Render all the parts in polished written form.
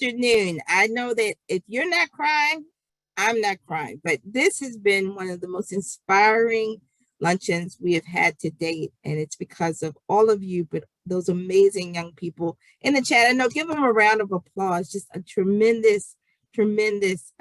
afternoon. I know that if you're not crying, I'm not crying, but this has been one of the most inspiring luncheons we have had to date. And it's because of all of you, but those amazing young people in the chat. I know, give them a round of applause. Just a tremendous, tremendous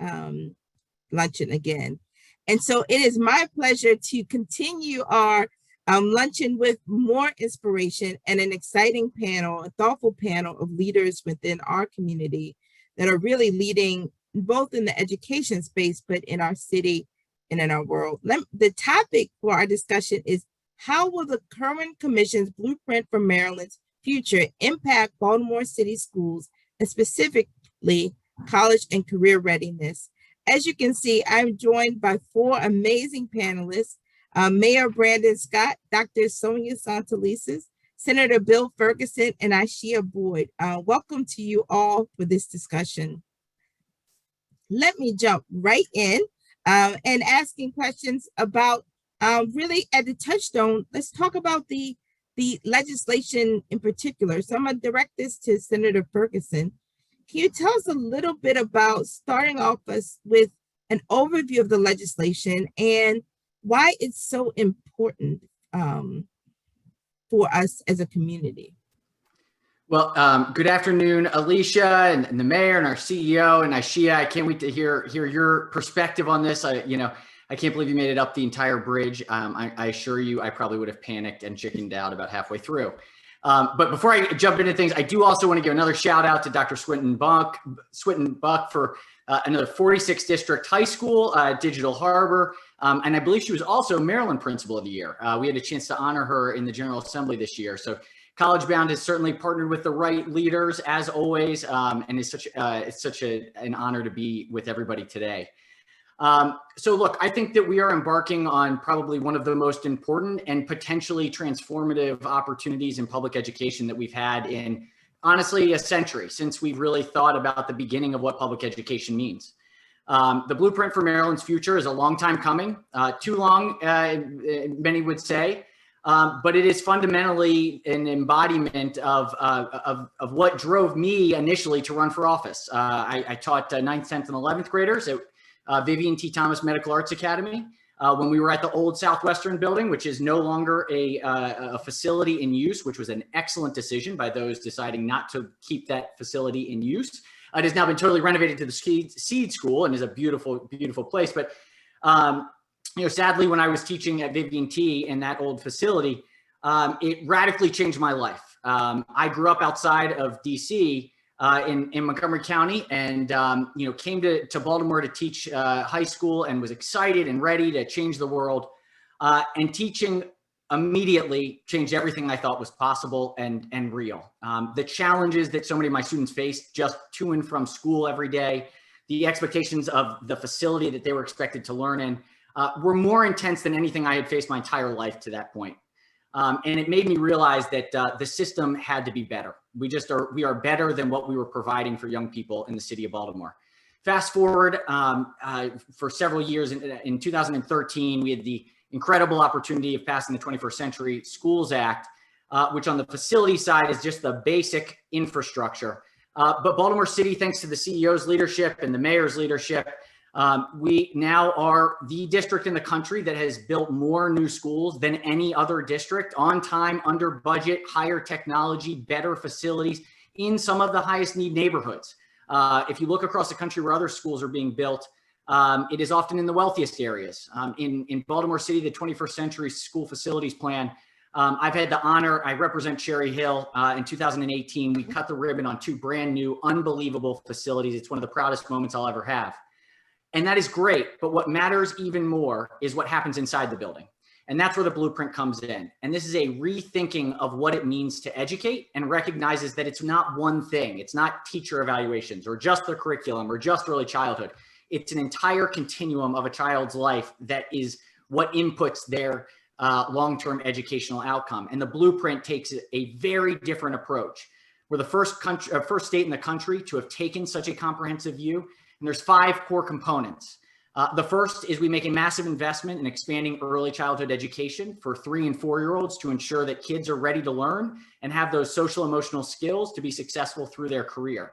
luncheon again. And so it is my pleasure to continue our luncheon with more inspiration and an exciting panel, a thoughtful panel of leaders within our community that are really leading both in the education space, but in our city and in our world. The topic for our discussion is, how will the current commission's blueprint for Maryland's future impact Baltimore City schools, and specifically college and career readiness? As you can see, I'm joined by four amazing panelists: Mayor Brandon Scott, Dr. Sonia Santelises, Senator Bill Ferguson, and Ishia Boyd. Welcome to you all for this discussion. Let me jump right in and asking questions about really at the touchstone. Let's talk about the legislation in particular. So I'm going to direct this to Senator Ferguson. Can you tell us a little bit about, starting off with an overview of the legislation and why it's so important for us as a community? Well, good afternoon, Alicia and the mayor and our CEO and Ishia. I can't wait to hear your perspective on this. I can't believe you made it up the entire bridge. I assure you, I probably would have panicked and chickened out about halfway through. But before I jump into things, I do also want to give another shout out to Dr. Swinton Buck for another 46th District High School, Digital Harbor. And I believe she was also Maryland Principal of the Year. We had a chance to honor her in the General Assembly this year. So CollegeBound has certainly partnered with the right leaders, as always, and it's such an honor to be with everybody today. So look, I think that we are embarking on probably one of the most important and potentially transformative opportunities in public education that we've had in, honestly, a century, since we've really thought about the beginning of what public education means. The blueprint for Maryland's future is a long time coming, too long, many would say, but it is fundamentally an embodiment of what drove me initially to run for office. I taught 9th, 10th, and 11th graders at Vivian T. Thomas Medical Arts Academy when we were at the old Southwestern building, which is no longer a facility in use, which was an excellent decision by those deciding not to keep that facility in use. It has now been totally renovated to the Seed School and is a beautiful, beautiful place. But sadly, when I was teaching at Vivian T in that old facility, it radically changed my life. I grew up outside of DC in Montgomery County, and came to Baltimore to teach high school, and was excited and ready to change the world. And teaching immediately changed everything I thought was possible and real. The challenges that so many of my students faced just to and from school every day, the expectations of the facility that they were expected to learn in, were more intense than anything I had faced my entire life to that point. And it made me realize that the system had to be better. We are better than what we were providing for young people in the city of Baltimore. Fast forward for several years, in 2013, we had the incredible opportunity of passing the 21st Century Schools Act, which on the facility side is just the basic infrastructure. But Baltimore City, thanks to the CEO's leadership and the mayor's leadership, we now are the district in the country that has built more new schools than any other district, on time, under budget, higher technology, better facilities in some of the highest need neighborhoods. If you look across the country where other schools are being built, it is often in the wealthiest areas. In Baltimore City, the 21st Century School Facilities Plan, I've had the honor, I represent Cherry Hill. In 2018, we cut the ribbon on 2 brand new, unbelievable facilities. It's one of the proudest moments I'll ever have. And that is great, but what matters even more is what happens inside the building. And that's where the blueprint comes in. And this is a rethinking of what it means to educate, and recognizes that it's not one thing. It's not teacher evaluations or just the curriculum or just early childhood. It's an entire continuum of a child's life that is what inputs their long-term educational outcome. And the blueprint takes a very different approach. We're the first state in the country to have taken such a comprehensive view. And there's 5 core components. The first is we make a massive investment in expanding early childhood education for 3- and 4-year-olds to ensure that kids are ready to learn and have those social emotional skills to be successful through their career.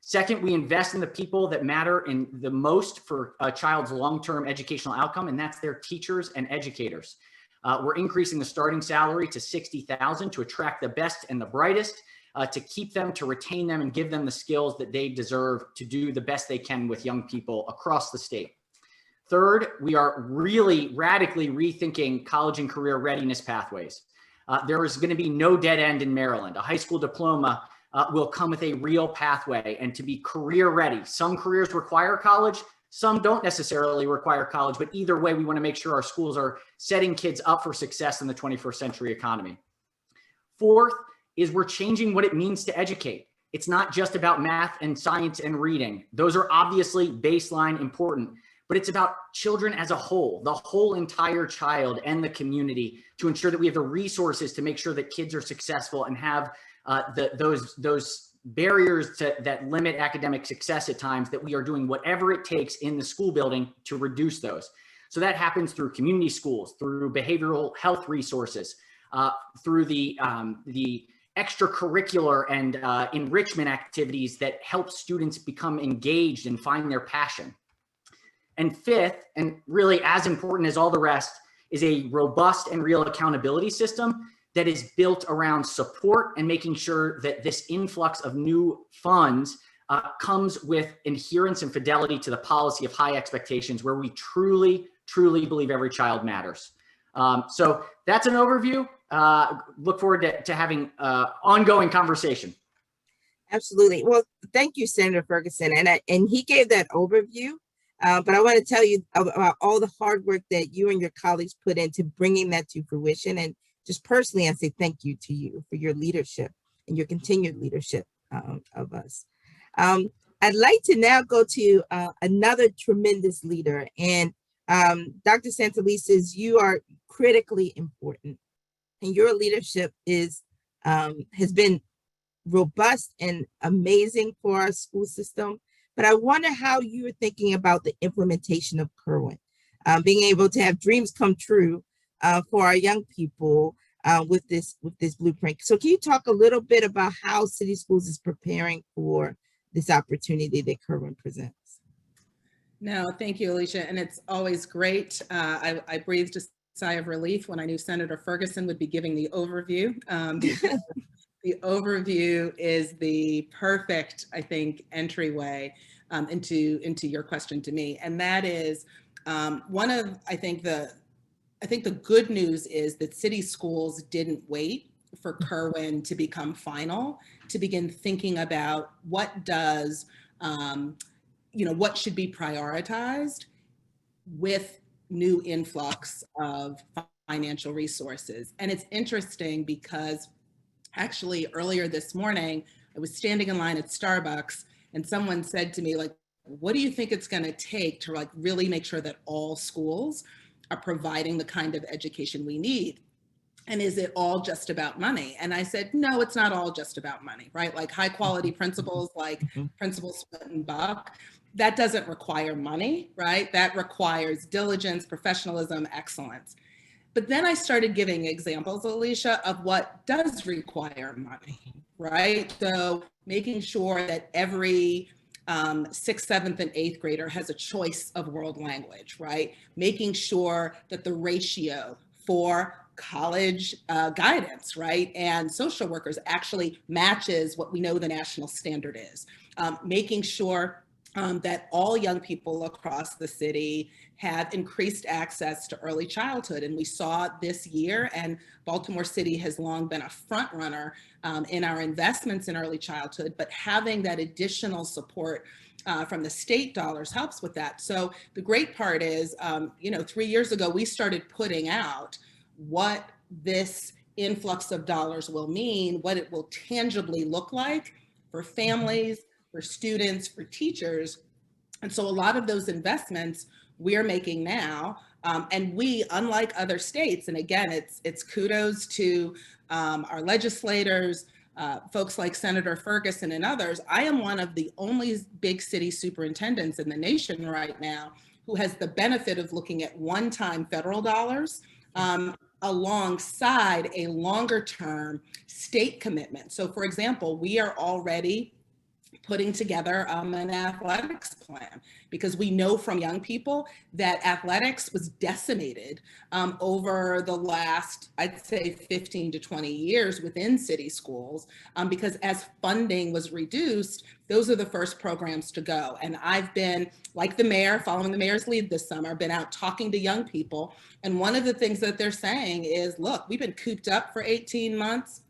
Second, we invest in the people that matter in the most for a child's long-term educational outcome, and that's their teachers and educators. We're increasing the starting salary to $60,000 to attract the best and the brightest, to keep them, to retain them, and give them the skills that they deserve to do the best they can with young people across the state. Third, we are really radically rethinking college and career readiness pathways. There is going to be no dead end in Maryland. A high school diploma will come with a real pathway and to be career ready. Some careers require college, some don't necessarily require college, but either way, we want to make sure our schools are setting kids up for success in the 21st century economy. Fourth is we're changing what it means to educate. It's not just about math and science and reading. Those are obviously baseline important, but it's about children as a whole, the whole entire child and the community, to ensure that we have the resources to make sure that kids are successful and have those barriers that limit academic success at times, that we are doing whatever it takes in the school building to reduce those. So that happens through community schools, through behavioral health resources, through the extracurricular and enrichment activities that help students become engaged and find their passion. And fifth, and really as important as all the rest, is a robust and real accountability system that is built around support and making sure that this influx of new funds comes with adherence and fidelity to the policy of high expectations, where we truly, truly believe every child matters. So that's an overview. Look forward to having ongoing conversation. Absolutely. Well, thank you, Senator Ferguson. And he gave that overview. But I want to tell you about all the hard work that you and your colleagues put into bringing that to fruition. And just personally, I say thank you to you for your leadership and your continued leadership of us. I'd like to now go to another tremendous leader. And Dr. Santelises, you are critically important. And your leadership has been robust and amazing for our school system. But I wonder how you are thinking about the implementation of Kerwin, being able to have dreams come true for our young people with this blueprint. So can you talk a little bit about how City Schools is preparing for this opportunity that Kerwin presents? No, thank you, Alicia. And it's always great. I breathed a sigh of relief when I knew Senator Ferguson would be giving the overview. The overview is the perfect, I think, entryway into your question to me. And that is one of, I think the good news is that City Schools didn't wait for Kerwin to become final to begin thinking about what does, what should be prioritized with new influx of financial resources. And it's interesting because actually earlier this morning, I was standing in line at Starbucks and someone said to me, like, what do you think it's going to take to like really make sure that all schools are providing the kind of education we need? And is it all just about money? And I said, no, it's not all just about money, right? Like high quality principals, like Principal Swinton Buck, that doesn't require money, right? That requires diligence, professionalism, excellence. But then I started giving examples, Alicia, of what does require money, right? So making sure that every 6th, 7th, and 8th grader has a choice of world language, right? Making sure that the ratio for college guidance, right, and social workers actually matches what we know the national standard is. Making sure that all young people across the city have increased access to early childhood. And we saw this year, and Baltimore City has long been a front runner in our investments in early childhood, but having that additional support from the state dollars helps with that. So the great part is, 3 years ago, we started putting out what this influx of dollars will mean, what it will tangibly look like for families, for students, for teachers. And so a lot of those investments we're making now, and we, unlike other states, and again, it's kudos to our legislators, folks like Senator Ferguson and others. I am one of the only big city superintendents in the nation right now who has the benefit of looking at one-time federal dollars alongside a longer-term state commitment. So for example, we are already putting together an athletics plan, because we know from young people that athletics was decimated over the last, I'd say 15 to 20 years within city schools, because as funding was reduced, those are the first programs to go. And I've been, like the mayor, following the mayor's lead this summer, been out talking to young people. And one of the things that they're saying is, look, we've been cooped up for 18 months.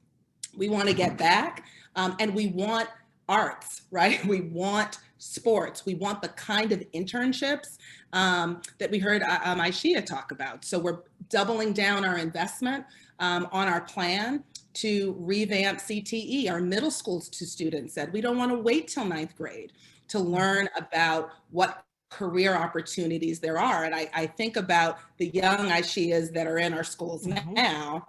We want to get back, and we want arts, right? We want sports. We want the kind of internships that we heard Aishia talk about. So we're doubling down our investment on our plan to revamp CTE. Our middle school students said, we don't want to wait till 9th grade to learn about what career opportunities there are. And I think about the young Aishias that are in our schools now,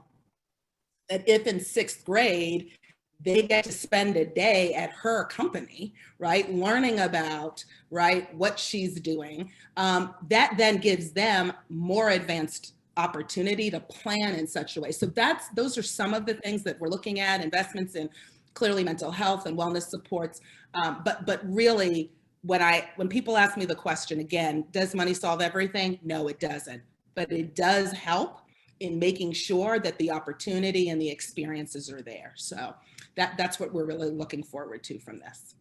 that if in 6th grade, they get to spend a day at her company, right, learning about, right, what she's doing, that then gives them more advanced opportunity to plan in such a way. So those are some of the things that we're looking at, investments in clearly mental health and wellness supports. But really, when people ask me the question again, does money solve everything? No, it doesn't. But it does help in making sure that the opportunity and the experiences are there. So that's what we're really looking forward to from this.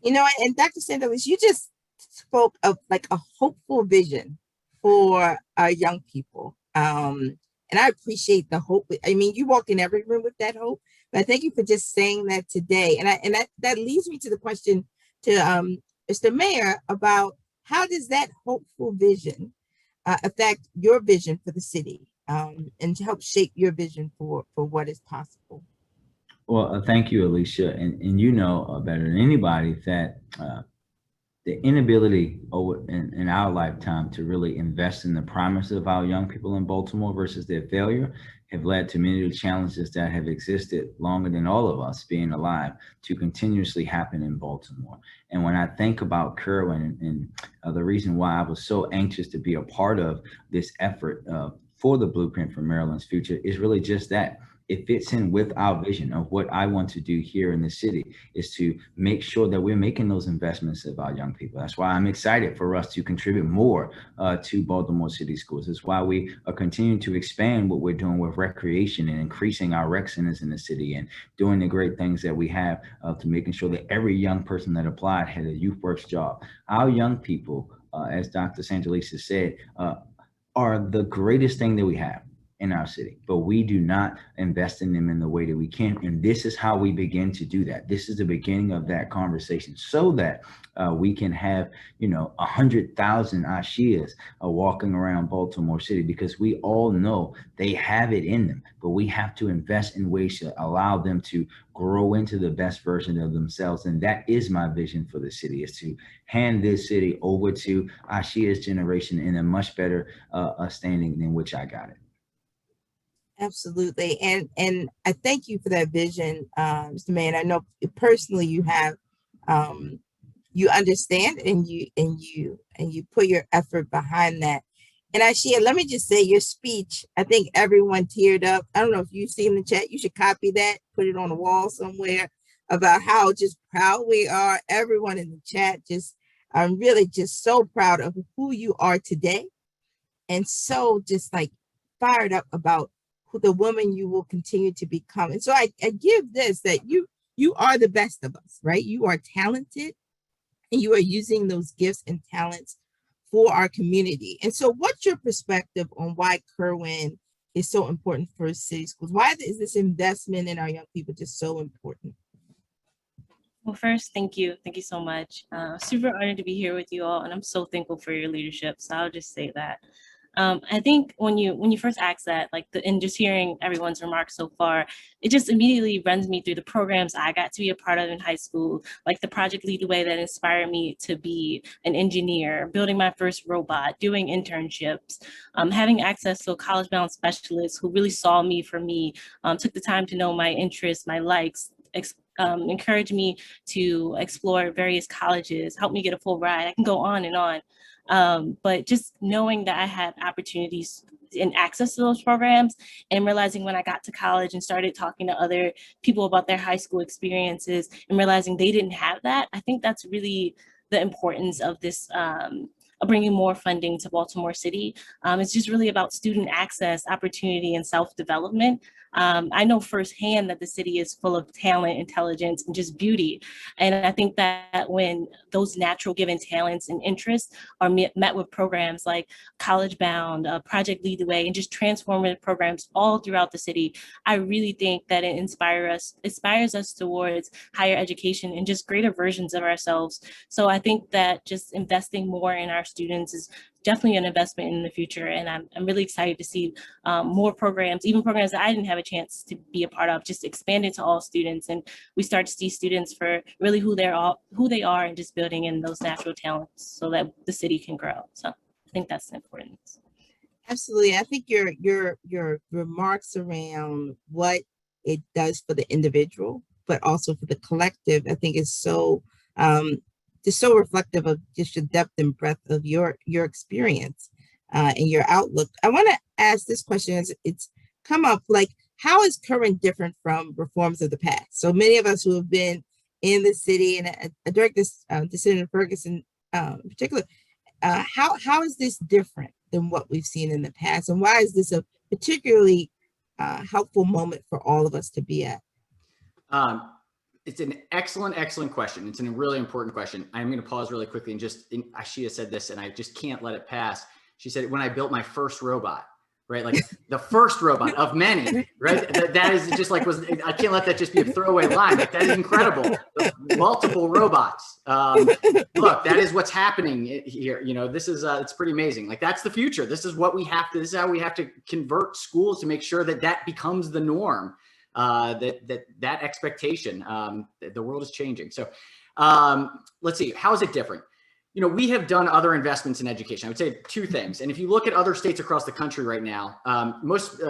You know, and Dr. Sandalis, you just spoke of like a hopeful vision for our young people. And I appreciate the hope. I mean, you walk in every room with that hope, but thank you for just saying that today. And that leads me to the question to Mr. Mayor about how does that hopeful vision affect your vision for the city, and to help shape your vision for what is possible? Well, thank you, Alicia. And you know better than anybody that the inability in our lifetime to really invest in the promise of our young people in Baltimore versus their failure have led to many of the challenges that have existed longer than all of us being alive to continuously happen in Baltimore. And when I think about Kerwin and the reason why I was so anxious to be a part of this effort for the Blueprint for Maryland's Future is really just that. It fits in with our vision of what I want to do here in the city, is to make sure that we're making those investments of our young people. That's why I'm excited for us to contribute more to Baltimore City Schools. That's why we are continuing to expand what we're doing with recreation and increasing our rec centers in the city and doing the great things that we have to making sure that every young person that applied had a youth works job. Our young people, as Dr. Santalisa said, are the greatest thing that we have in our city, but we do not invest in them in the way that we can. And this is how we begin to do that. This is the beginning of that conversation so that we can have, 100,000 Ashias walking around Baltimore City, because we all know they have it in them, but we have to invest in ways to allow them to grow into the best version of themselves. And that is my vision for the city, is to hand this city over to Ashia's generation in a much better standing than which I got it. Absolutely. And I thank you for that vision, Mr. Mayor. And I know personally you have, you understand and you put your effort behind that. And Ashia, let me just say your speech, I think everyone teared up. I don't know if you've seen the chat, you should copy that, put it on the wall somewhere, about how just proud we are. Everyone in the chat, I'm really just so proud of who you are today. And so just like fired up about who the woman you will continue to become. And so I give this, that you are the best of us, right? You are talented and you are using those gifts and talents for our community. And so what's your perspective on why Kerwin is so important for city schools? Why is this investment in our young people just so important? Well, first, thank you. Thank you so much. Super honored to be here with you all, and I'm so thankful for your leadership. So I'll just say that. I think when you first asked that, and just hearing everyone's remarks so far, it just immediately runs me through the programs I got to be a part of in high school, like the Project Lead the Way that inspired me to be an engineer, building my first robot, doing internships, having access to a CollegeBound specialist who really saw me for me, took the time to know my interests, my likes, encouraged me to explore various colleges, helped me get a full ride. I can go on and on. But just knowing that I had opportunities and access to those programs, and realizing when I got to college and started talking to other people about their high school experiences and realizing they didn't have that, I think that's really the importance of this, of bringing more funding to Baltimore City. It's just really about student access, opportunity, and self-development. I know firsthand that the city is full of talent, intelligence, and just beauty. And I think that when those natural given talents and interests are met with programs like CollegeBound, Project Lead the Way, and just transformative programs all throughout the city, I really think that it inspires us towards higher education and just greater versions of ourselves. So I think that just investing more in our students is definitely an investment in the future. And I'm really excited to see more programs, even programs that I didn't have a chance to be a part of, just expanded to all students. And we start to see students for really who they are and just building in those natural talents so that the city can grow. So I think that's important. Absolutely. I think your remarks around what it does for the individual, but also for the collective, I think is so just so reflective of just your depth and breadth of your experience and your outlook. I want to ask this question as it's come up, like, how is current different from reforms of the past? So many of us who have been in the city, and I direct this to Senator Ferguson in particular, how is this different than what we've seen in the past? And why is this a particularly helpful moment for all of us to be at? It's an excellent question. It's a really important question. I'm going to pause really quickly and Ashia said this, and I just can't let it pass. She said, when I built my first robot, right? Like the first robot of many, right? That is just like, I can't let that just be a throwaway line. Like, that is incredible. Multiple robots. Look, that is what's happening here. You know, this is, it's pretty amazing. Like, that's the future. This is what we have to, this is how we have to convert schools to make sure that that becomes the norm. That expectation, the world is changing. So let's see, how is it different? You know, we have done other investments in education. I would say two things. And if you look at other states across the country right now, most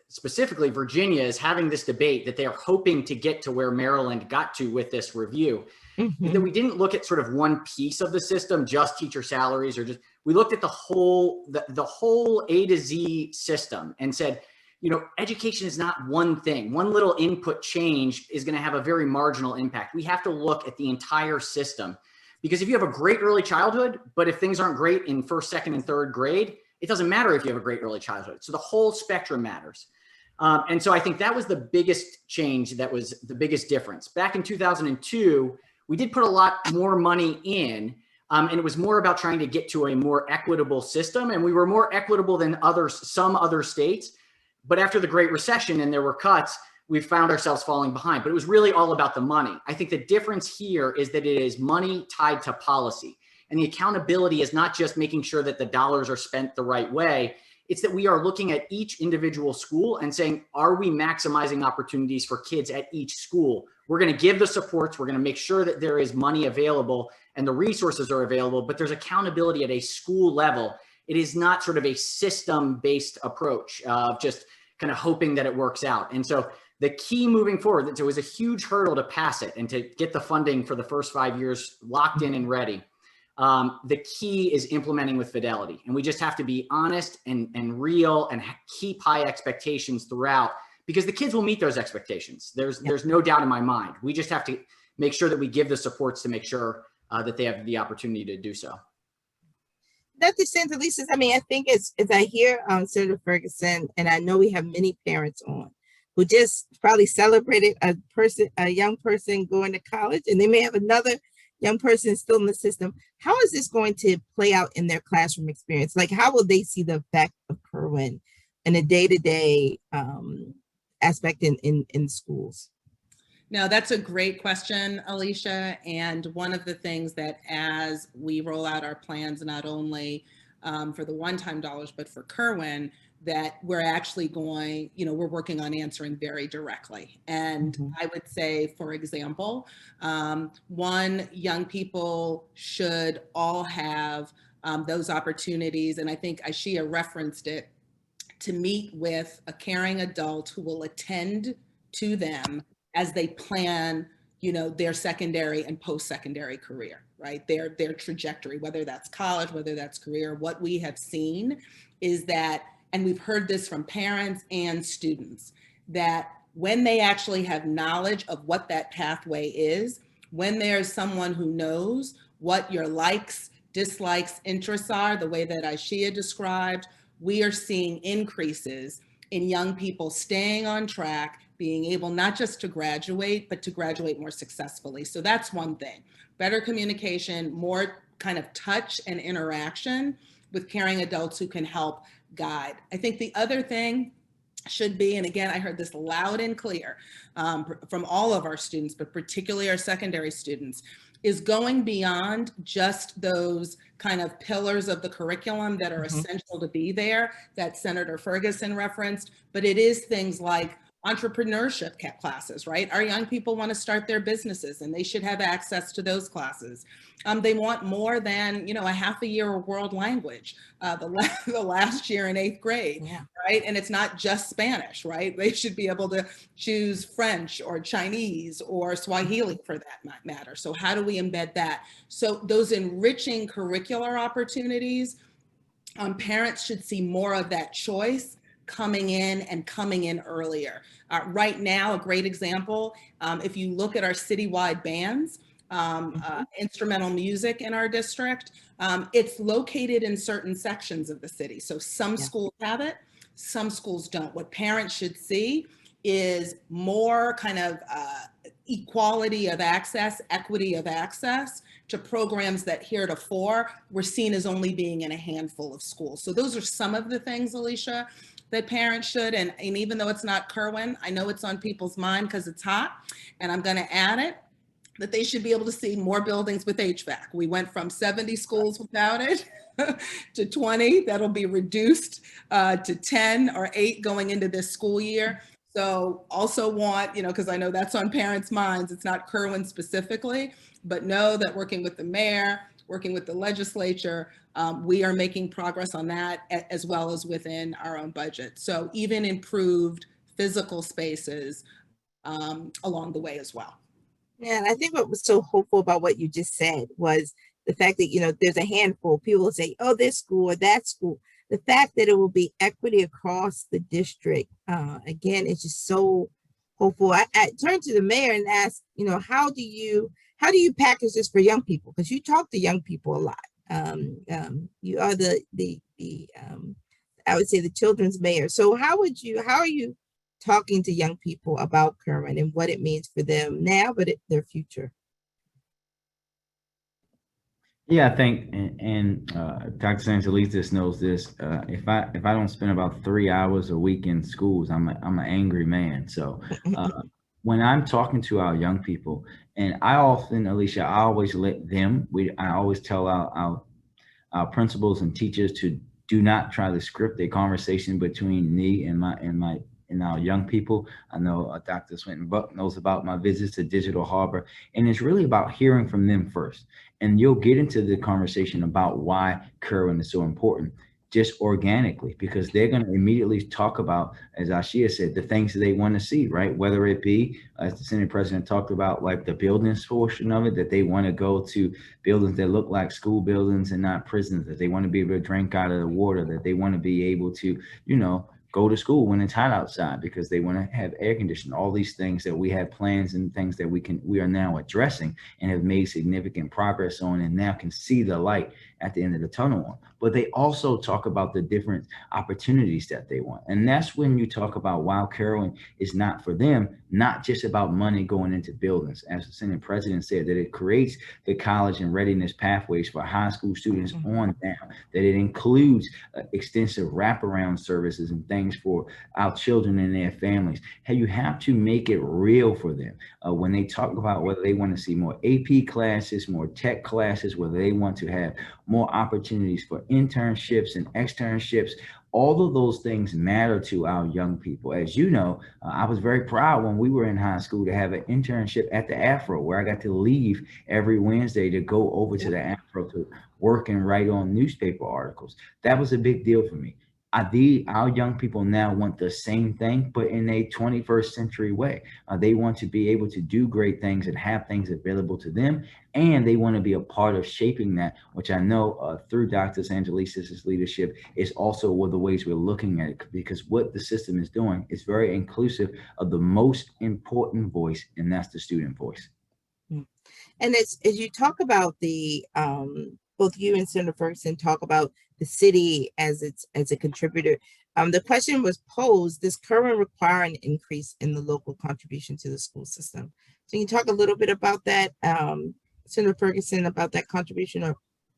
specifically, Virginia is having this debate that they are hoping to get to where Maryland got to with this review. Mm-hmm. That we didn't look at sort of one piece of the system, just teacher salaries, or just, we looked at the whole A to Z system and said, you know, education is not one thing. One little input change is going to have a very marginal impact. We have to look at the entire system, because if you have a great early childhood, but if things aren't great in first, second, and third grade, it doesn't matter if you have a great early childhood. So the whole spectrum matters. And so I think that was the biggest change. That was the biggest difference. Back in 2002, we did put a lot more money in, and it was more about trying to get to a more equitable system. And we were more equitable than some other states. But after the Great Recession and there were cuts, we found ourselves falling behind. But it was really all about the money. I think the difference here is that it is money tied to policy. And the accountability is not just making sure that the dollars are spent the right way. It's that we are looking at each individual school and saying, are we maximizing opportunities for kids at each school? We're going to give the supports. We're going to make sure that there is money available and the resources are available, but there's accountability at a school level. It is not sort of a system-based approach of just kind of hoping that it works out. And so the key moving forward, it was a huge hurdle to pass it and to get the funding for the first 5 years locked in and ready. The key is implementing with fidelity. And we just have to be honest and real and keep high expectations throughout, because the kids will meet those expectations. There's no doubt in my mind. We just have to make sure that we give the supports to make sure that they have the opportunity to do so. Dr. Santelises, I mean, I think as I hear Senator Ferguson, and I know we have many parents on who just probably celebrated a young person going to college, and they may have another young person still in the system. How is this going to play out in their classroom experience? Like, how will they see the effect of Kerwin in a day-to-day aspect in schools? No, that's a great question, Alicia. And one of the things that as we roll out our plans, not only for the one-time dollars, but for Kerwin, that we're actually going, we're working on answering very directly. And I would say, for example, one, young people should all have those opportunities. And I think Ashia referenced it, to meet with a caring adult who will attend to them as they plan, their secondary and post-secondary career, right? Their trajectory, whether that's college, whether that's career. What we have seen is that and we've heard this from parents and students, that when they actually have knowledge of what that pathway is, when there's someone who knows what your likes, dislikes, interests are, the way that Aishia described, we are seeing increases in young people staying on track, being able not just to graduate, but to graduate more successfully. So that's one thing. Better communication, more kind of touch and interaction with caring adults who can help guide. I think the other thing should be, and again, I heard this loud and clear from all of our students, but particularly our secondary students, is going beyond just those kind of pillars of the curriculum that are essential to be there that Senator Ferguson referenced, but it is things like entrepreneurship classes, right? Our young people want to start their businesses and they should have access to those classes. They want more than, you know, a half a year of world language, the last year in 8th grade, right? And it's not just Spanish, right? They should be able to choose French or Chinese or Swahili for that matter. So how do we embed that? So those enriching curricular opportunities, parents should see more of that choice coming in and coming in earlier. Right now, a great example, if you look at our citywide bands, instrumental music in our district, it's located in certain sections of the city. So some schools have it, some schools don't. What parents should see is more kind of equality of access, equity of access to programs that heretofore were seen as only being in a handful of schools. So those are some of the things, Alicia, that parents should, and even though it's not Kerwin, I know it's on people's mind because it's hot, and I'm going to add it, that they should be able to see more buildings with HVAC. We went from 70 schools without it to 20. That'll be reduced to 10 or 8 going into this school year. So also want, you know, because I know that's on parents' minds, it's not Kerwin specifically, but know that working with the mayor, working with the legislature, we are making progress on that as well as within our own budget. So even improved physical spaces along the way as well. Yeah, and I think what was so hopeful about what you just said was the fact that, you know, there's a handful of people will say, oh, this school or that school. The fact that it will be equity across the district, again, it's just so hopeful. I turned to the mayor and asked, you know, how do you package this for young people? Because you talk to young people a lot. You are the I would say the children's mayor. So how are you talking to young people about Kerwin and what it means for them now, but their future? Yeah, I think, and Dr. Sanchalitis knows this. If I don't spend about 3 hours a week in schools, I'm an angry man. So when I'm talking to our young people, and I often, Alicia, I always let them. I always tell our principals and teachers to do not try to script a conversation between me and our young people. I know Dr. Swinton Buck knows about my visits to Digital Harbor, and it's really about hearing from them first. And you'll get into the conversation about why Kerwin is so important just organically, because they're going to immediately talk about, as Ashia said, the things that they want to see, right? Whether it be, as the Senate President talked about, like the buildings portion of it, that they want to go to buildings that look like school buildings and not prisons, that they want to be able to drink out of the water, that they want to be able to, you know, go to school when it's hot outside because they want to have air conditioning. All these things that we have plans and things that we are now addressing and have made significant progress on, and now can see the light at the end of the tunnel on. But they also talk about the different opportunities that they want. And that's when you talk about why Kerwin is not for them, not just about money going into buildings. As the Senate President said, that it creates the college and readiness pathways for high school students on down, that it includes extensive wraparound services and things for our children and their families. Hey, you have to make it real for them. When they talk about whether they want to see more AP classes, more tech classes, whether they want to have more opportunities for internships and externships, all of those things matter to our young people. As you know, I was very proud when we were in high school to have an internship at the Afro, where I got to leave every Wednesday to go over to the Afro to work and write on newspaper articles. That was a big deal for me. our young people now want the same thing, but in a 21st century way. They want to be able to do great things and have things available to them, and they want to be a part of shaping that, which I know through Dr. Angelis's leadership is also one of the ways we're looking at it, because what the system is doing is very inclusive of the most important voice, and that's the student voice. And as you talk about the both you and Senator Ferguson talk about the city as a contributor. The question was posed: does current require an increase in the local contribution to the school system? So you can talk a little bit about that, Senator Ferguson, about that contribution, or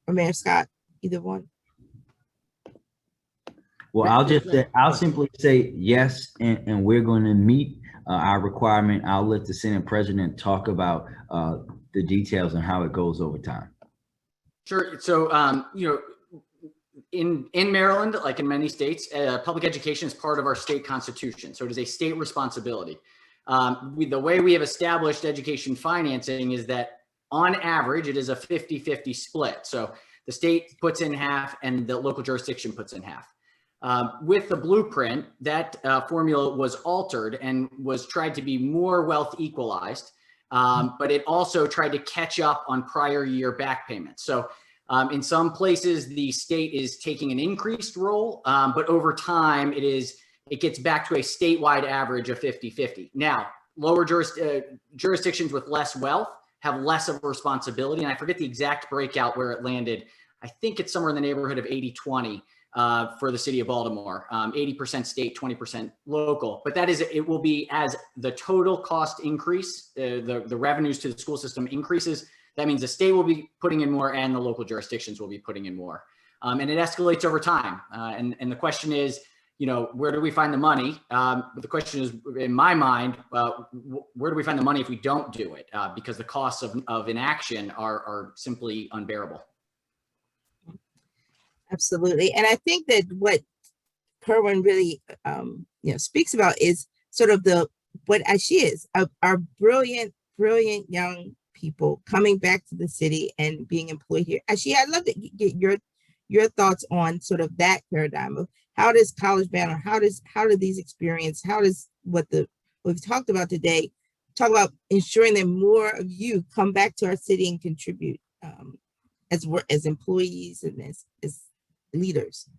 Mayor Scott, either one. Well, I'll simply say yes, and we're going to meet our requirement. I'll let the Senate President talk about the details and how it goes over time. Sure. So, in Maryland, like in many states, public education is part of our state constitution. So it is a state responsibility. The way we have established education financing is that on average, it is a 50-50 split. So the state puts in half and the local jurisdiction puts in half. With the blueprint, that formula was altered and was tried to be more wealth equalized, but it also tried to catch up on prior year back payments. So in some places, the state is taking an increased role, but over time, it gets back to a statewide average of 50-50. Now, lower jurisdictions with less wealth have less of a responsibility, and I forget the exact breakout where it landed. I think it's somewhere in the neighborhood of 80-20. For the city of Baltimore, 80% state, 20% local. But it will be as the total cost increase, the revenues to the school system increases. That means the state will be putting in more and the local jurisdictions will be putting in more. And it escalates over time. And the question is, where do we find the money? But the question is, in my mind, where do we find the money if we don't do it? Because the costs of inaction are simply unbearable. Absolutely. And I think that what Kerwin really speaks about is sort of what she is, our brilliant young people coming back to the city and being employed here. Actually, I'd love to get your thoughts on sort of that paradigm of how does CollegeBound, or how do these experience, how does what we've talked about today, talk about ensuring that more of you come back to our city and contribute as employees and as leaders.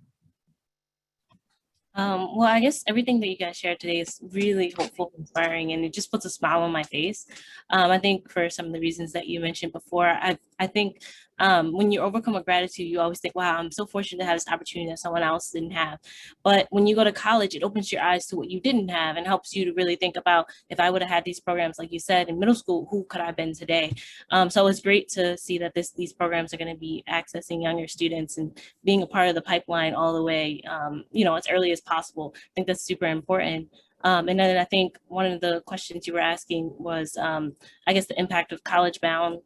Well, I guess everything that you guys shared today is really hopeful, inspiring, and it just puts a smile on my face. I think for some of the reasons that you mentioned before, I think when you overcome with gratitude, you always think, wow, I'm so fortunate to have this opportunity that someone else didn't have. But when you go to college, it opens your eyes to what you didn't have and helps you to really think about, if I would have had these programs, like you said, in middle school, who could I have been today? So it's great to see that these programs are going to be accessing younger students and being a part of the pipeline all the way, as early as possible. I think that's super important. And then I think one of the questions you were asking was, I guess, the impact of CollegeBound.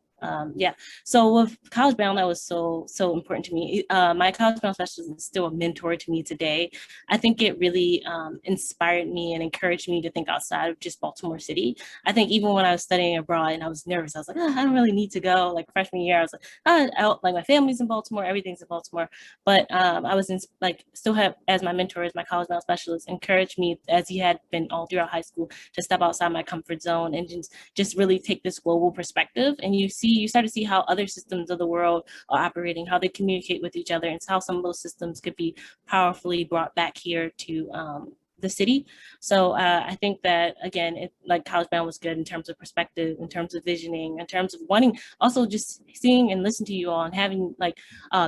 So with CollegeBound, that was so important to me. My CollegeBound specialist is still a mentor to me today. I think it really inspired me and encouraged me to think outside of just Baltimore City. I think even when I was studying abroad and I was nervous, I was like, I don't really need to go. Like freshman year, I was like, like my family's in Baltimore, everything's in Baltimore. But I was still have, as my mentor, as my CollegeBound specialist, encouraged me, as he had been all throughout high school, to step outside my comfort zone and just really take this global perspective. And you start to see how other systems of the world are operating, how they communicate with each other, and how some of those systems could be powerfully brought back here to the city. So I think that, again, CollegeBound was good in terms of perspective, in terms of visioning, in terms of wanting, also just seeing and listening to you all and having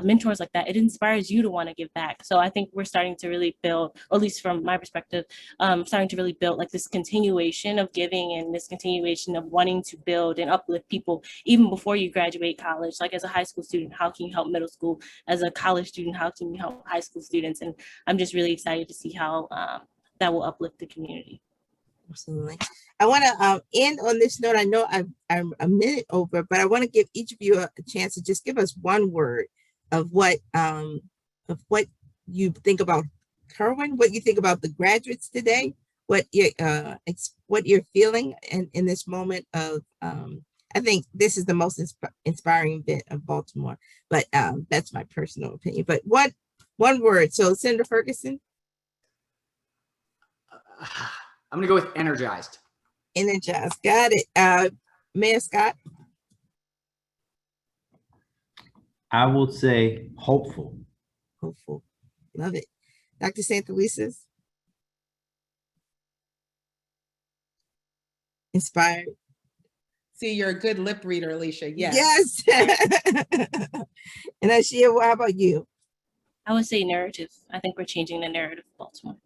mentors like that. It inspires you to want to give back. So I think we're starting to really build, or at least from my perspective, starting to really build this continuation of giving and this continuation of wanting to build and uplift people even before you graduate college. Like as a high school student, how can you help middle school? As a college student, how can you help high school students? And I'm just really excited to see how that will uplift the community. Absolutely. I want to end on this note. I know I'm a minute over, but I want to give each of you a chance to just give us one word of what you think about Kerwin, what you think about the graduates today, what you're feeling in this moment of. I think this is the most inspiring bit of Baltimore, but that's my personal opinion. But one word. So, Senator Ferguson. I'm going to go with energized. Energized. Got it. Mayor Scott. I would say hopeful. Hopeful. Love it. Dr. Santelises. Inspired. See, you're a good lip reader, Alicia. Yes. Yes. And Ashia, how about you? I would say narrative. I think we're changing the narrative of Baltimore.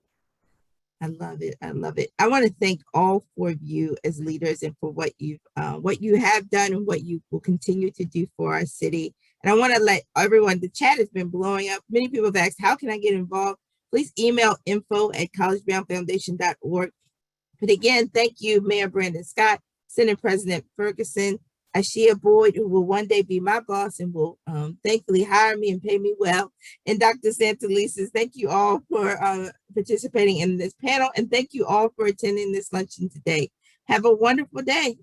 I love it. I love it. I want to thank all four of you as leaders and for what you have done and what you will continue to do for our city. And I want to let everyone, the chat has been blowing up. Many people have asked, how can I get involved? Please email info@collegeboundfoundation.org. But again, thank you, Mayor Brandon Scott, Senate President Ferguson, Ashia Boyd, who will one day be my boss and will thankfully hire me and pay me well, and Dr. Santelises. Thank you all for participating in this panel, and thank you all for attending this luncheon today. Have a wonderful day.